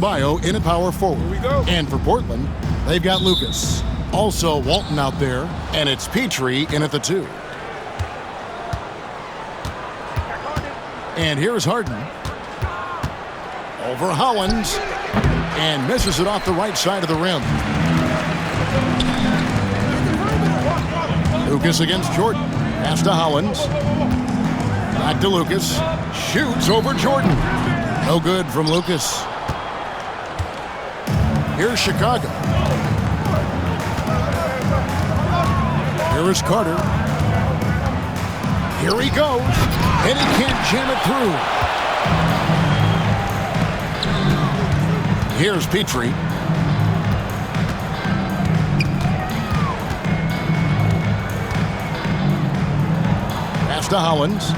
Bio in at power forward. Here we go. And for Portland, they've got Lucas. Also Walton out there, and it's Petrie in at the 2. And here's Harden. Over Howlands. And misses it off the right side of the rim. Lucas against Jordan. Pass to Howlands. Back to Lucas. Shoots over Jordan. No good from Lucas. Here's Chicago. Here is Carter. Here he goes. And he can't jam it through. Here's Petrie. Pass to Howlands.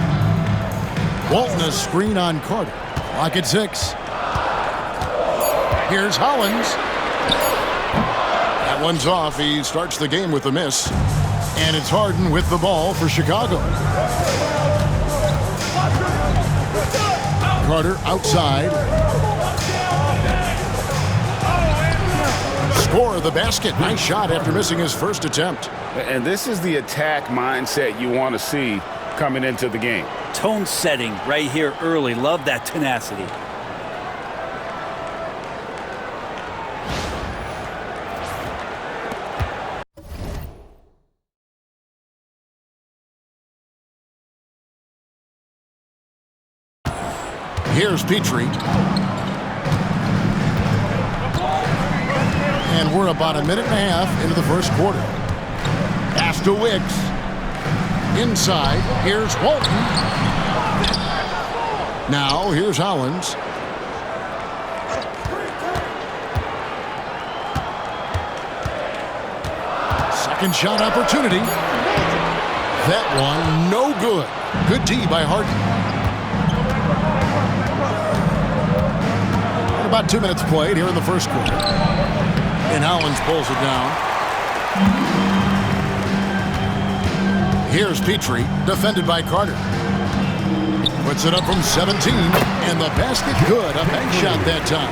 Walton a screen on Carter. Clock at 6. Here's Howlands. That one's off. He starts the game with a miss. And it's Harden with the ball for Chicago. Carter outside. Score the basket. Nice shot after missing his first attempt. And this is the attack mindset you want to see coming into the game. Tone setting right here early. Love that tenacity. Here's Petrie. And we're about a minute and a half into the first quarter. Pass to Wiggs. Inside, here's Walton. Now, here's Howlands. Second shot opportunity. That one, no good. Good D by Harden. About 2 minutes played here in the first quarter. And Howlands pulls it down. Here's Petrie, defended by Carter. Puts it up from 17, and the basket good. A bank shot that time.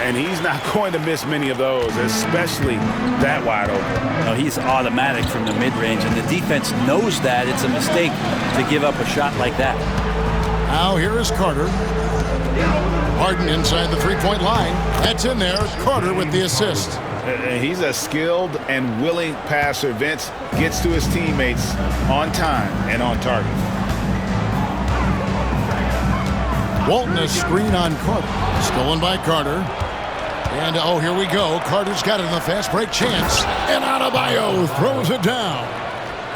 And he's not going to miss many of those, especially that wide open. No, he's automatic from the mid-range, and the defense knows that it's a mistake to give up a shot like that. Now here is Carter. Harden inside the three-point line. That's in there. Carter with the assist. He's a skilled and willing passer. Vince gets to his teammates on time and on target. Walton a screen on Carter. Stolen by Carter. And, oh, here we go. Carter's got it in the fast break chance. And Adebayo throws it down.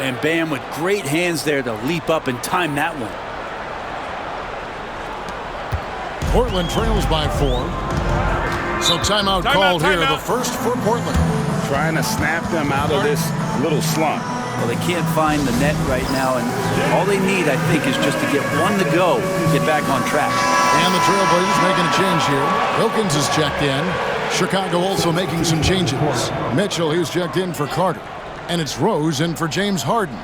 And Bam with great hands there to leap up and time that one. Portland trails by 4. So timeout called here, the first for Portland. Trying to snap them out of this little slump. Well, they can't find the net right now, and all they need, I think, is just to get one to go, get back on track. And the Trailblazers making a change here. Wilkins is checked in. Chicago also making some changes. Mitchell, who's checked in for Carter. And it's Rose in for James Harden.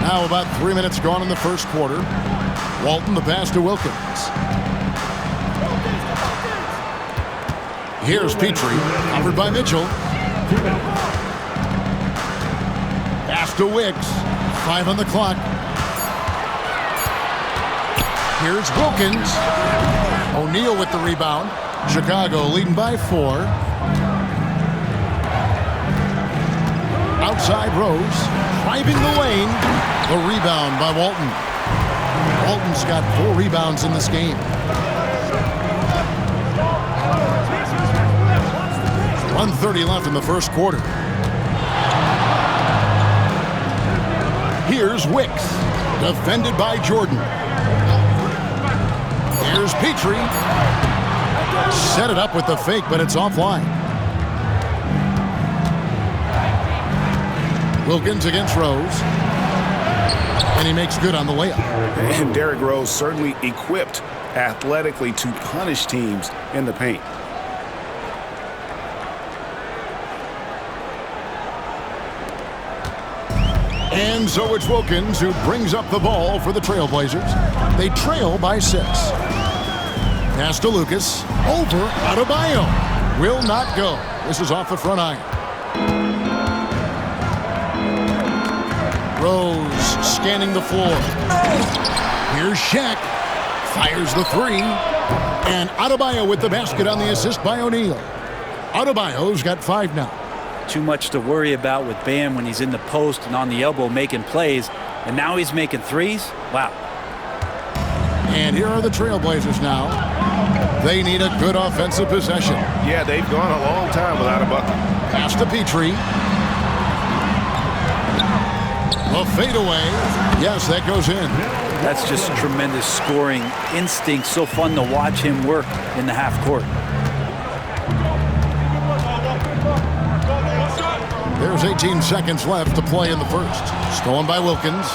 Now about 3 minutes gone in the first quarter. Walton the pass to Wilkins. Here's Petrie, covered by Mitchell. Pass to Wiggs. 5 on the clock. Here's Wilkins. O'Neal with the rebound. Chicago leading by 4. Outside Rose. Driving the lane. The rebound by Walton. Walton's got 4 rebounds in this game. 1:30 left in the first quarter. Here's Wicks, defended by Jordan. Here's Petrie. Set it up with the fake, but it's offline. Wilkins against Rose. And he makes good on the layup. And Derrick Rose certainly equipped athletically to punish teams in the paint. And so it's Wilkins who brings up the ball for the Trailblazers. They trail by 6. Pass to Lucas. Over Adebayo. Will not go. This is off the front iron. Rose scanning the floor. Here's Shaq. Fires the three. And Adebayo with the basket on the assist by O'Neal. Adebayo's got 5 now. Too much to worry about with Bam when he's in the post and on the elbow making plays. And now he's making threes? Wow. And here are the Trailblazers now. They need a good offensive possession. Yeah, they've gone a long time without a bucket. Pass to Petrie. A fadeaway. Yes, that goes in. That's just tremendous scoring instinct. So fun to watch him work in the half court. There's 18 seconds left to play in the first. Stolen by Wilkins.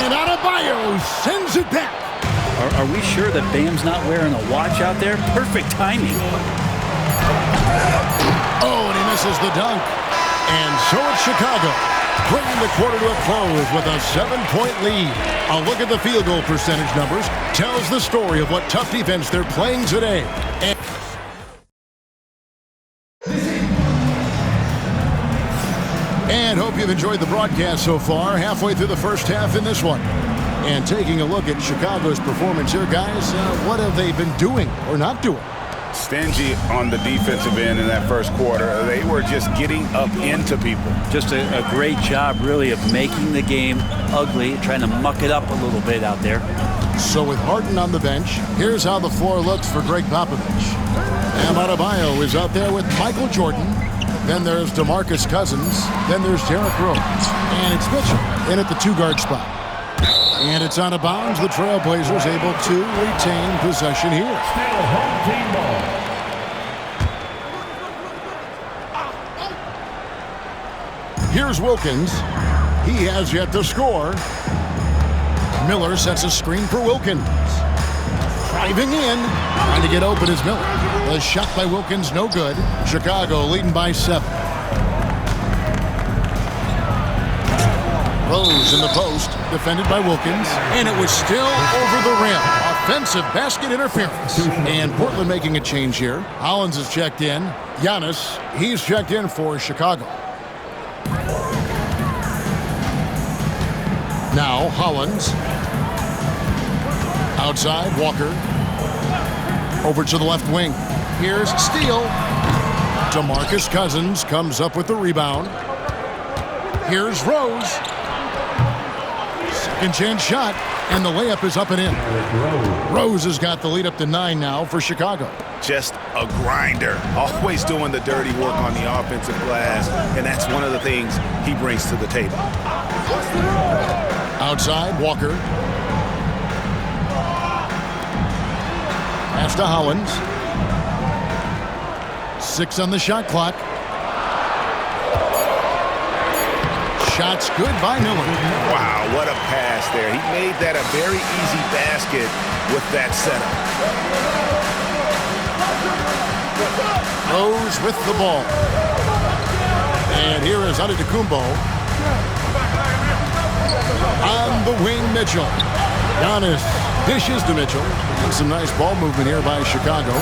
And Adebayo sends it back. Are we sure that Bam's not wearing a watch out there? Perfect timing. Oh, and he misses the dunk. And so it's Chicago, bringing the quarter to a close with a 7-point lead. A look at the field goal percentage numbers tells the story of what tough defense they're playing today. And hope you've enjoyed the broadcast so far, halfway through the first half in this one. And taking a look at Chicago's performance here, guys, what have they been doing or not doing? Stingy on the defensive end in that first quarter. They were just getting up into people. Just a great job, really, of making the game ugly, trying to muck it up a little bit out there. So with Harden on the bench, here's how the floor looks for Greg Popovich. Bam Adebayo is out there with Michael Jordan. Then there's DeMarcus Cousins. Then there's Derrick Rose. And it's Mitchell in at the 2-guard spot. And it's out of bounds. The Trailblazers able to retain possession here. Still home team ball. Here's Wilkins. He has yet to score. Miller sets a screen for Wilkins. Driving in. Trying to get open is Miller. The shot by Wilkins, no good. Chicago leading by 7. Rose in the post, defended by Wilkins, and it was still over the rim. Offensive basket interference. And Portland making a change here. Hollins is checked in. Giannis, he's checked in for Chicago. Now Hollins. Outside, Walker. Over to the left wing. Here's Steele. DeMarcus Cousins comes up with the rebound. Here's Rose. Second chance shot, and the layup is up and in. Rose has got the lead up to 9 now for Chicago. Just a grinder, always doing the dirty work on the offensive glass, and that's one of the things he brings to the table. Outside, Walker. Pass to Hollins. 6 on the shot clock. Shots good by Miller. Wow, what a pass there. He made that a very easy basket with that setup. Rose with the ball. And here is Antetokounmpo. On the wing, Mitchell. Giannis dishes to Mitchell. And some nice ball movement here by Chicago.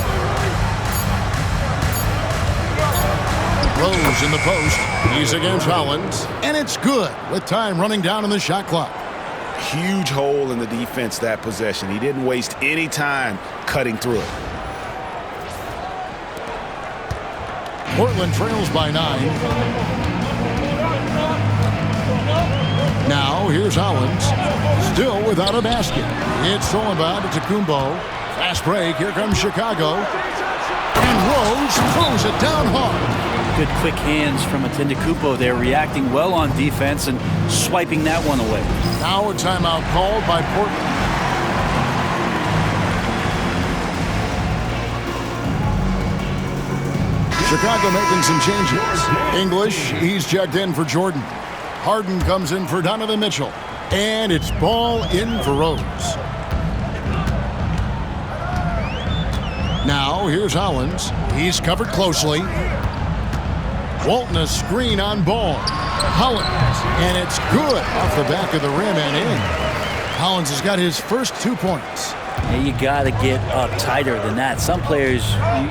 Rose in the post. He's against Hollins. And it's good with time running down on the shot clock. Huge hole in the defense that possession. He didn't waste any time cutting through it. Portland trails by 9. Now here's Hollins. Still without a basket. It's stolen by Antetokounmpo. Fast break. Here comes Chicago. And Rose throws it down hard. Good quick hands from Antetokounmpo there, reacting well on defense and swiping that one away. Now a timeout called by Portland. Chicago making some changes. English, he's checked in for Jordan. Harden comes in for Donovan Mitchell. And it's ball in for Rose. Now here's Hollins. He's covered closely. Walton a screen on ball. Hollins. And it's good off the back of the rim and in. Hollins has got his first 2 points. Yeah, you got to get up tighter than that. Some players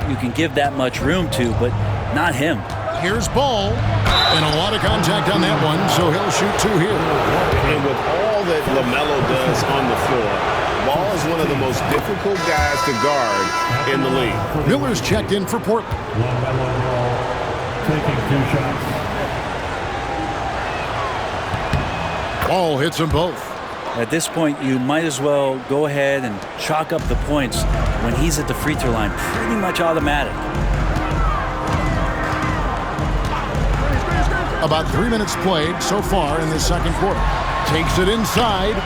you can give that much room to, but not him. Here's Ball, and a lot of contact on that one, so he'll shoot 2 here. And with all that LaMelo does on the floor, Ball is one of the most difficult guys to guard in the league. Miller's checked in for Portland. LaMelo Ball taking 2 shots. Ball hits them both. At this point, you might as well go ahead and chalk up the points when he's at the free throw line. Pretty much automatic. About 3 minutes played so far in the second quarter. Takes it inside.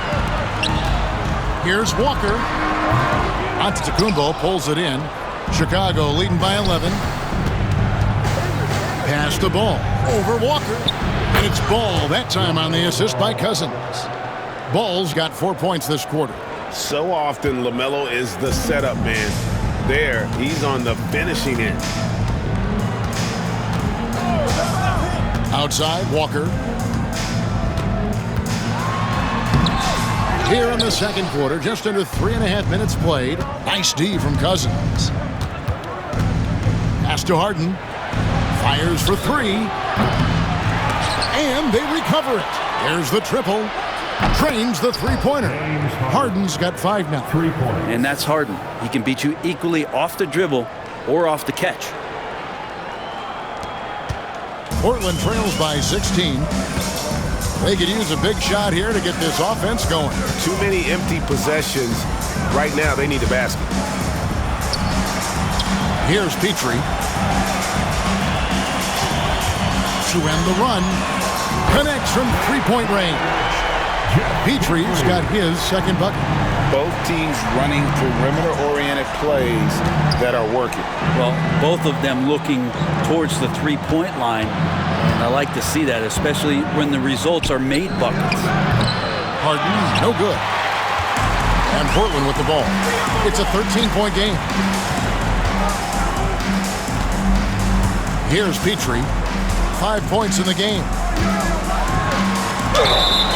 Here's Walker. Antetokounmpo pulls it in. Chicago leading by 11. Pass the ball over Walker. And it's Ball that time on the assist by Cousins. Ball's got 4 points this quarter. So often LaMelo is the setup man. There, he's on the finishing end. Outside, Walker. Here in the second quarter, just under 3.5 minutes played. Nice D from Cousins. Pass to Harden. Fires for 3. And they recover it. There's the triple. Drains the three-pointer. Harden's got 5 now. 3 points. And that's Harden. He can beat you equally off the dribble or off the catch. Portland trails by 16. They could use a big shot here to get this offense going. Too many empty possessions. Right now, they need a basket. Here's Petrie. To end the run. Connects from three-point range. Petrie's got his second bucket. Both teams running perimeter-oriented plays that are working. Well, both of them looking towards the three-point line. And I like to see that, especially when the results are made buckets. Harden, no good. And Portland with the ball. It's a 13-point game. Here's Petrie. 5 points in the game.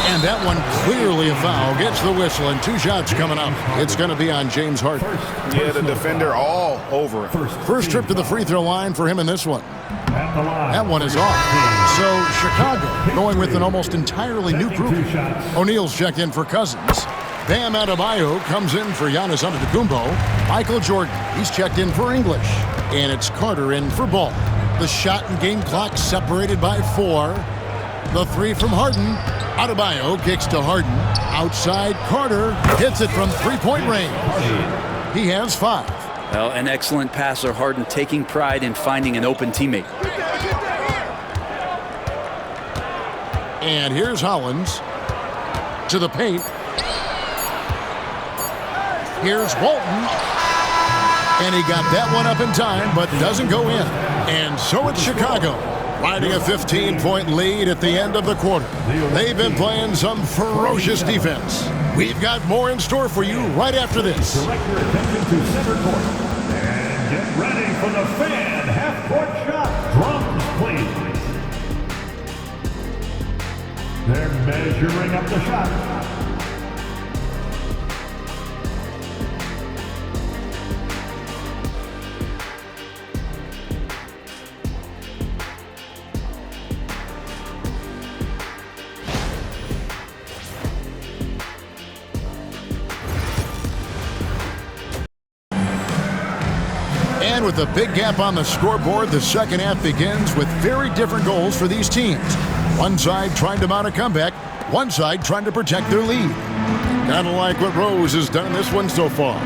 And that one clearly a foul. Gets the whistle and 2 shots coming up. It's going to be on James Harden. Yeah, the defender all over it. First trip to the free throw line for him in this one. That one is off. So Chicago going with an almost entirely new group. O'Neal's checked in for Cousins. Bam Adebayo comes in for Giannis Antetokounmpo. Michael Jordan, he's checked in for English. And it's Carter in for Ball. The shot and game clock separated by 4. The 3 from Harden. Adebayo kicks to Harden. Outside, Carter hits it from three-point range. He has 5. Well, an excellent passer, Harden taking pride in finding an open teammate. And here's Hollins to the paint. Here's Walton. And he got that one up in time, but doesn't go in. And so it's Chicago, riding a 15-point lead at the end of the quarter. They've been playing some ferocious defense. We've got more in store for you right after this. Direct your attention to center court. And get ready for the fan half-court shot. Drums, please. They're measuring up the shot. And with a big gap on the scoreboard, the second half begins with very different goals for these teams. One side trying to mount a comeback, one side trying to protect their lead. Kind of like what Rose has done this one so far.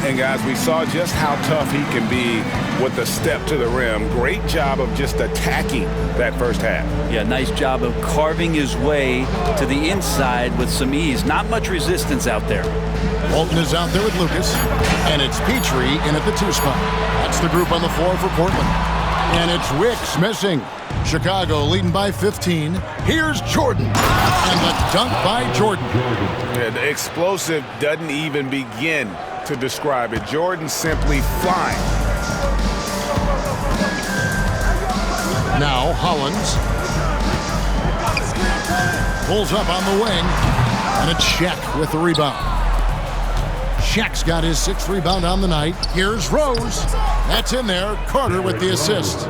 And guys, we saw just how tough he can be with the step to the rim. Great job of just attacking that first half. Yeah, nice job of carving his way to the inside with some ease. Not much resistance out there. Walton is out there with Lucas, and it's Petrie in at the 2 spot. That's the group on the floor for Portland. And it's Wicks missing. Chicago leading by 15. Here's Jordan. And the dunk by Jordan. Yeah, the explosive doesn't even begin to describe it. Jordan simply flying. Now Hollins pulls up on the wing. And it's Shaq with the rebound. Shaq's got his 6th rebound on the night. Here's Rose. That's in there. Carter with the assist.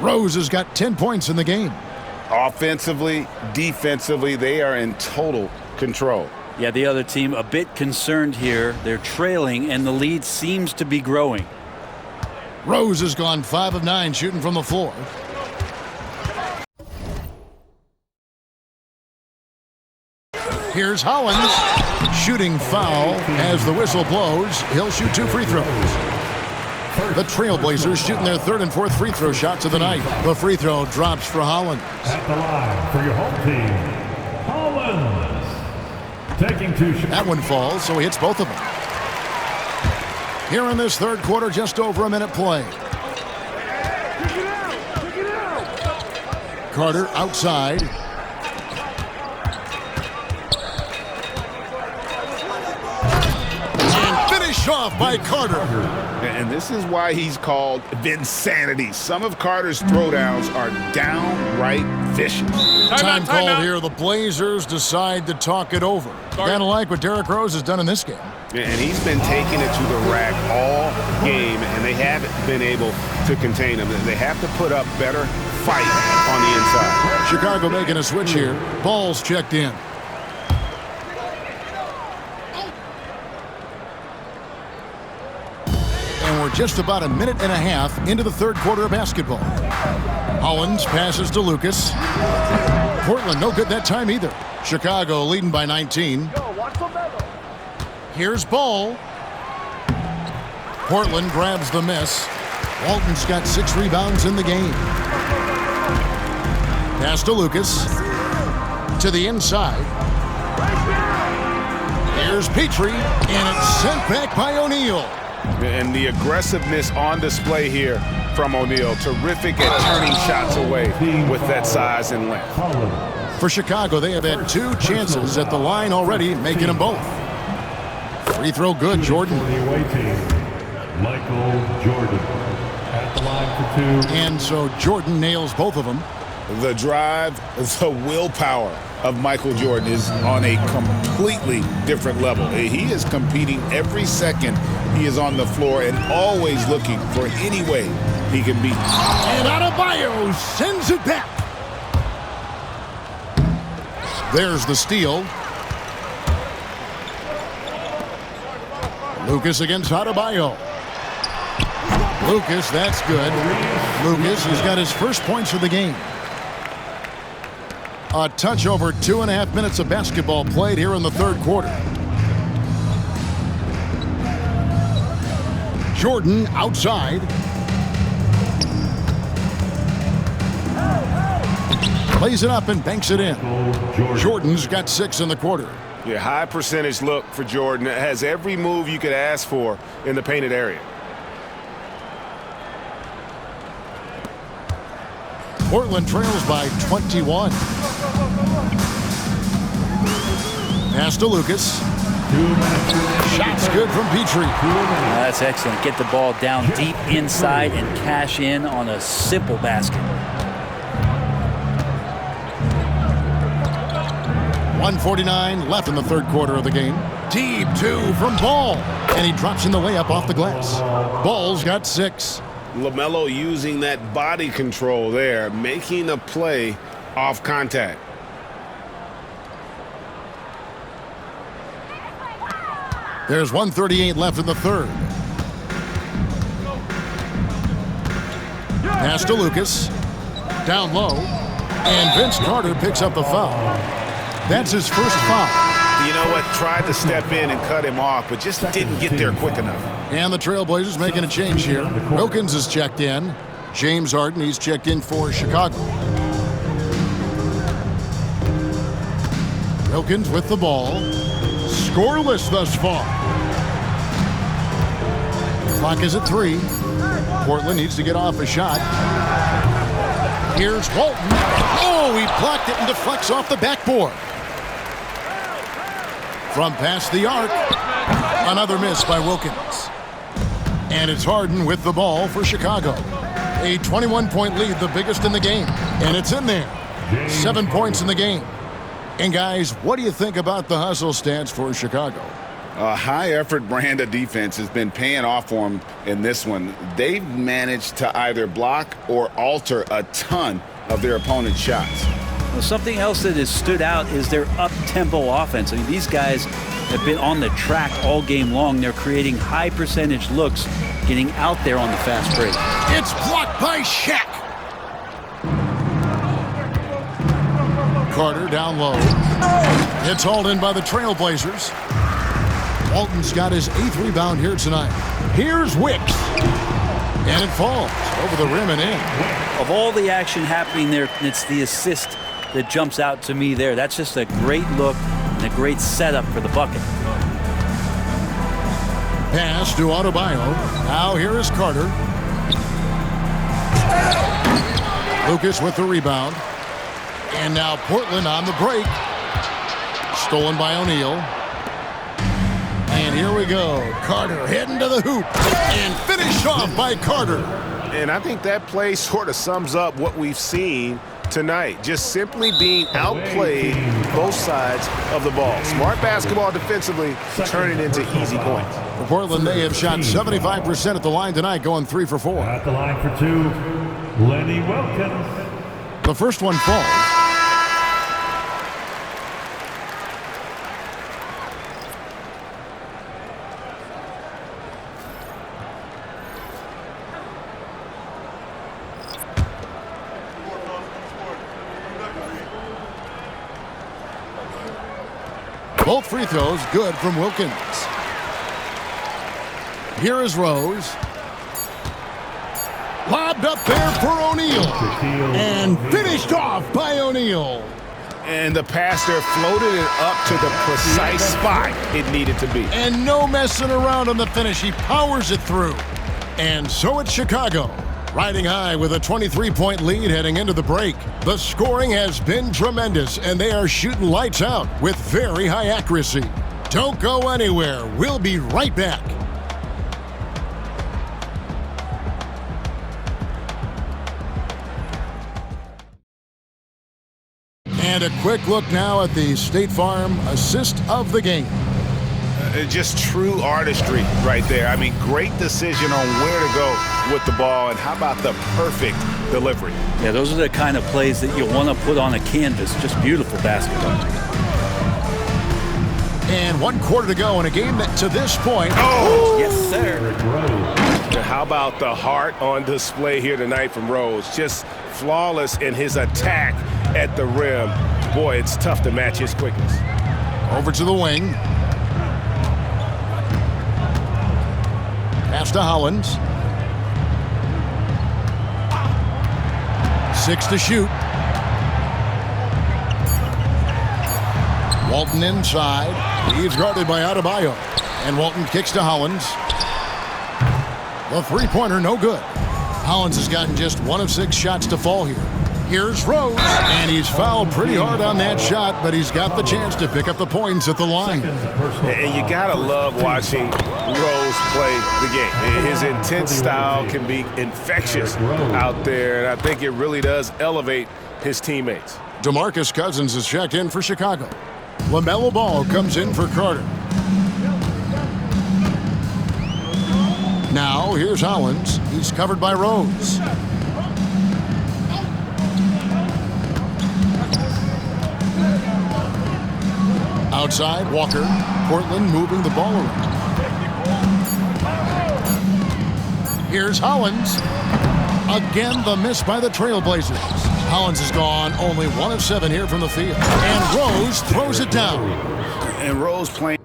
Rose has got 10 points in the game. Offensively, defensively, they are in total control. Yeah, the other team a bit concerned here. They're trailing, and the lead seems to be growing. Rose has gone 5 of 9 shooting from the floor. Here's Hollins. Shooting foul as the whistle blows. He'll shoot 2 free throws. The Trailblazers shooting their 3rd and 4th free throw shots of the night. The free throw drops for Hollins. At the line for your home team, Hollins. Taking 2 shots. That one falls, so he hits both of them. Here in this 3rd quarter, just over a minute play. Carter outside. Finished off by Carter. And this is why he's called Vinsanity. Some of Carter's throwdowns are downright vicious. Time called here. The Blazers decide to talk it over. Kind of like what Derrick Rose has done in this game. And he's been taking it to the rack all game, and they haven't been able to contain him. They have to put up better fight on the inside. Chicago making a switch here. Ball's checked in. And we're just about a minute and a half into the 3rd quarter of basketball. Hollins passes to Lucas. Portland no good that time either. Chicago leading by 19. Here's Ball. Portland grabs the miss. Walton's got 6 rebounds in the game. Pass to Lucas. To the inside. Here's Petrie, and it's sent back by O'Neal. And the aggressiveness on display here from O'Neal. Terrific at turning shots away with that size and length. For Chicago, they have had 2 chances at the line already, making them both. Free throw good, Jordan. The away team, Michael Jordan. At the line for 2. And so Jordan nails both of them. The drive, the willpower of Michael Jordan is on a completely different level. He is competing every second he is on the floor and always looking for any way he can beat. And Adebayo sends it back. There's the steal. Lucas against Adebayo. Lucas, that's good. Lucas has got his first points of the game. A touch over 2.5 minutes of basketball played here in the 3rd quarter. Jordan outside. Plays it up and banks it in. Jordan's got 6 in the quarter. Yeah, high percentage look for Jordan. It has every move you could ask for in the painted area. Portland trails by 21. Pass to Lucas. Shot's good from Petrie. That's excellent. Get the ball down deep inside and cash in on a simple basket. 1:49 left in the 3rd quarter of the game. Deep 2 from Ball. And he drops in the layup off the glass. Ball's got 6. LaMelo using that body control there, making a play off contact. There's 1:38 left in the 3rd. Pass to Lucas. Down low. And Vince Carter picks up the foul. That's his first foul. You know what? Tried to step in and cut him off, but just didn't get there quick enough. And the Trailblazers making a change here. Wilkins is checked in. James Harden, he's checked in for Chicago. Wilkins with the ball. Scoreless thus far. Clock is at 3. Portland needs to get off a shot. Here's Walton. Oh, he blocked it and deflects off the backboard. From past the arc, another miss by Wilkins. And it's Harden with the ball for Chicago. A 21-point lead, the biggest in the game. And it's in there. 7 points in the game. And guys, what do you think about the hustle stance for Chicago? A high-effort brand of defense has been paying off for them in this one. They've managed to either block or alter a ton of their opponent's shots. Well, something else that has stood out is their up-tempo offense. I mean, these guys have been on the track all game long. They're creating high-percentage looks, getting out there on the fast break. It's blocked by Shaq. Carter down low. It's hauled in by the Trailblazers. Walton's got his 8th rebound here tonight. Here's Wicks. And it falls over the rim and in. Of all the action happening there, it's the assist that jumps out to me there. That's just a great look and a great setup for the bucket. Pass to Adebayo. Now here is Carter. Lucas with the rebound. And now Portland on the break. Stolen by O'Neal. And here we go. Carter heading to the hoop. And finished off by Carter. And I think that play sort of sums up what we've seen tonight. Just simply being outplayed both sides of the ball. Smart basketball defensively, turning into easy points. For Portland, they have shot 75% at the line tonight, going 3 for 4. At the line for 2, Lenny Wilkens. The first one falls. Both free throws good from Wilkins. Here is Rose. Lobbed up there for O'Neal. And finished off by O'Neal. And the pass there floated it up to the precise spot it needed to be. And no messing around on the finish. He powers it through. And so it's Chicago, riding high with a 23-point lead heading into the break. The scoring has been tremendous, and they are shooting lights out with very high accuracy. Don't go anywhere. We'll be right back. And a quick look now at the State Farm assist of the game. Just true artistry right there. I mean, great decision on where to go with the ball, and how about the perfect delivery? Yeah, those are the kind of plays that you want to put on a canvas. Just beautiful basketball. And 1 quarter to go in a game that to this point. Oh! Yes, sir. How about the heart on display here tonight from Rose? Just flawless in his attack at the rim. Boy, it's tough to match his quickness. Over to the wing. Pass to Hollins. 6 to shoot. Walton inside. He's guarded by Adebayo. And Walton kicks to Hollins. The three-pointer, no good. Hollins has gotten just 1 of 6 shots to fall here. Here's Rose. And he's fouled pretty hard on that shot, but he's got the chance to pick up the points at the line. And you gotta love watching Rose play the game. His intense style can be infectious out there, and I think it really does elevate his teammates. DeMarcus Cousins is checked in for Chicago. LaMelo Ball comes in for Carter. Now here's Hollins. He's covered by Rose. Outside, Walker. Portland moving the ball around. Here's Hollins. Again, the miss by the Trailblazers. Hollins is gone. Only 1 of 7 here from the field. And Rose throws it down. And Rose playing.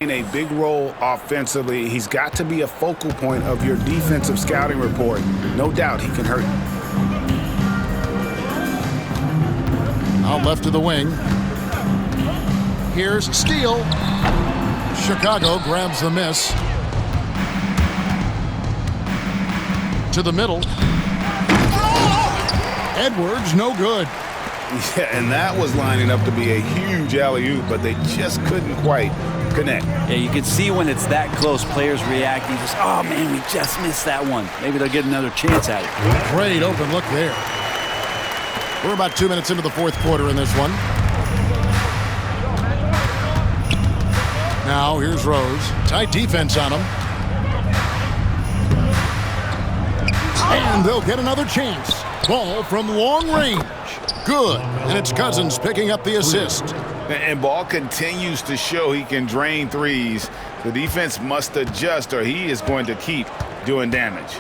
In a big role offensively. He's got to be a focal point of your defensive scouting report. No doubt he can hurt you. Out left to the wing. Here's Steele. Chicago grabs the miss. To the middle. Edwards, no good. Yeah, and that was lining up to be a huge alley-oop, but they just couldn't quite connect. Yeah, you can see when it's that close, players reacting. Just, oh, man, we just missed that one. Maybe they'll get another chance at it. Great open look there. We're about 2 minutes into the fourth quarter in this one. Now here's Rose. Tight defense on him. And they'll get another chance. Ball from long range. Good. And it's Cousins picking up the assist. And Ball continues to show he can drain threes. The defense must adjust or he is going to keep doing damage.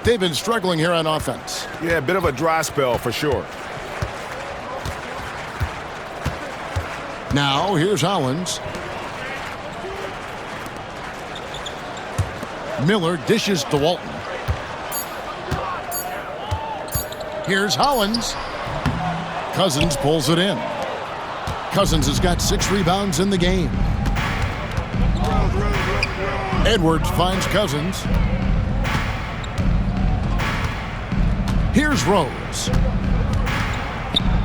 They've been struggling here on offense. Yeah, a bit of a dry spell for sure. Now here's Hollins. Miller dishes to Walton. Here's Hollins. Cousins pulls it in. Cousins has got 6 rebounds in the game. Edwards finds Cousins. Here's Rose.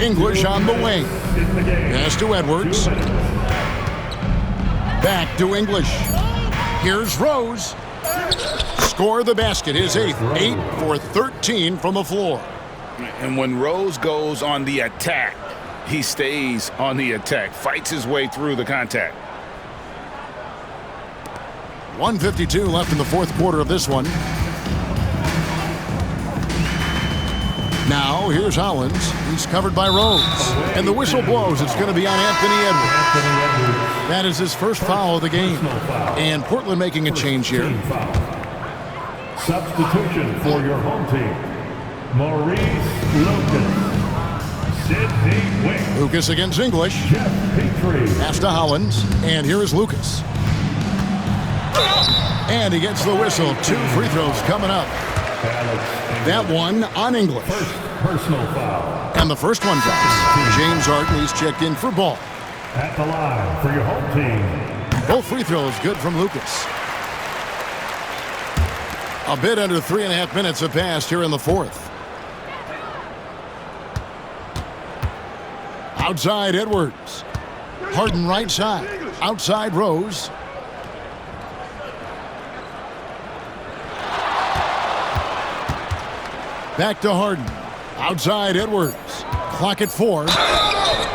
English on the wing. Pass to Edwards. Back to English. Here's Rose. Score the basket, his 8th. 8 for 13 from the floor. And when Rose goes on the attack, he stays on the attack, fights his way through the contact. 1:52 left in the fourth quarter of this one. Now here's Hollins. He's covered by Rose. And the whistle blows. It's going to be on Anthony Edwards. That is his first foul of the game. And Portland making a change here. Substitution for your home team. Maurice Lucas. Sidney Wick. Lucas against English. Jeff Petrie. Pass to Hollins. And here is Lucas. And he gets the whistle. 2 free throws coming up. That one on English. First personal foul. And the first one drops. James Harden, he's checked in for Ball. At the line for your home team. Both free throws good from Lucas. A bit under 3.5 minutes have passed here in the fourth. Outside Edwards. Harden right side. Outside Rose. Back to Harden. Outside Edwards. Clock at 4.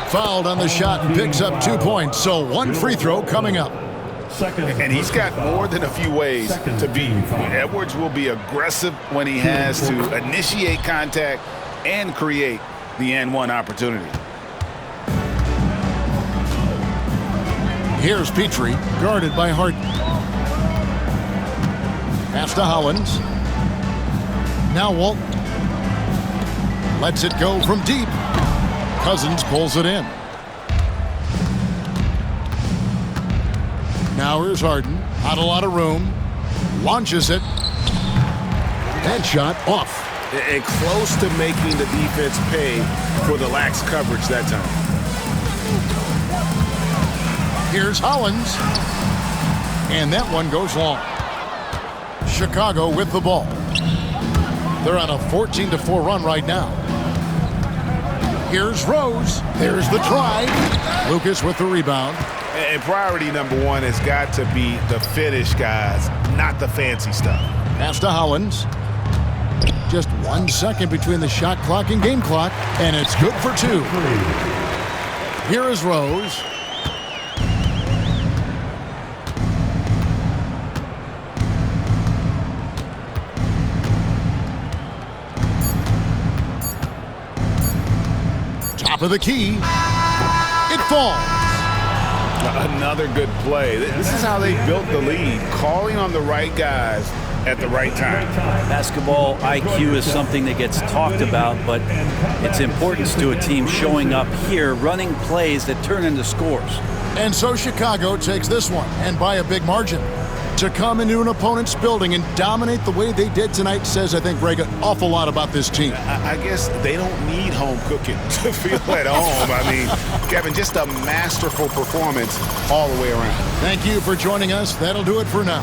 Fouled on the shot and picks up 2 points. So 1 free throw coming up. And he's got more than a few ways to beat. Edwards will be aggressive when he has to initiate contact and create the and-one opportunity. Here's Petrie, guarded by Harden. Pass to Hollins. Now Walton. Lets it go from deep. Cousins pulls it in. Now here's Harden. Not a lot of room. Launches it. That shot off. And close to making the defense pay for the lax coverage that time. Here's Hollins. And that one goes long. Chicago with the ball. They're on a 14-4 run right now. Here's Rose. There's the try. Lucas with the rebound. And priority number 1 has got to be the finish, guys, not the fancy stuff. Pass to Hollins. Just 1 second between the shot clock and game clock, and it's good for 2. Here is Rose. Top of the key. It falls. Another good play. This is how they built the lead, calling on the right guys at the right time. Basketball IQ is something that gets talked about, but its importance to a team showing up here, running plays that turn into scores. And so Chicago takes this one, and by a big margin. To come into an opponent's building and dominate the way they did tonight says, I think, Greg, an awful lot about this team. I guess they don't need home cooking to feel at home. I mean, Kevin, just a masterful performance all the way around. Thank you for joining us. That'll do it for now.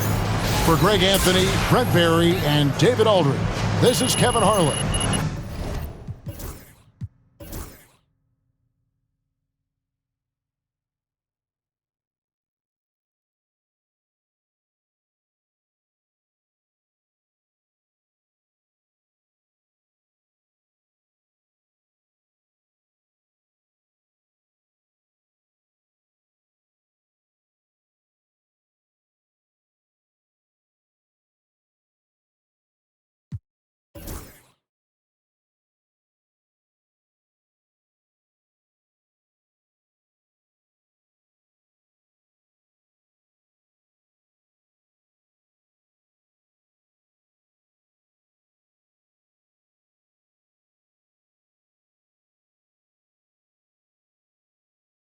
For Greg Anthony, Brett Barry, and David Aldridge, this is Kevin Harlan.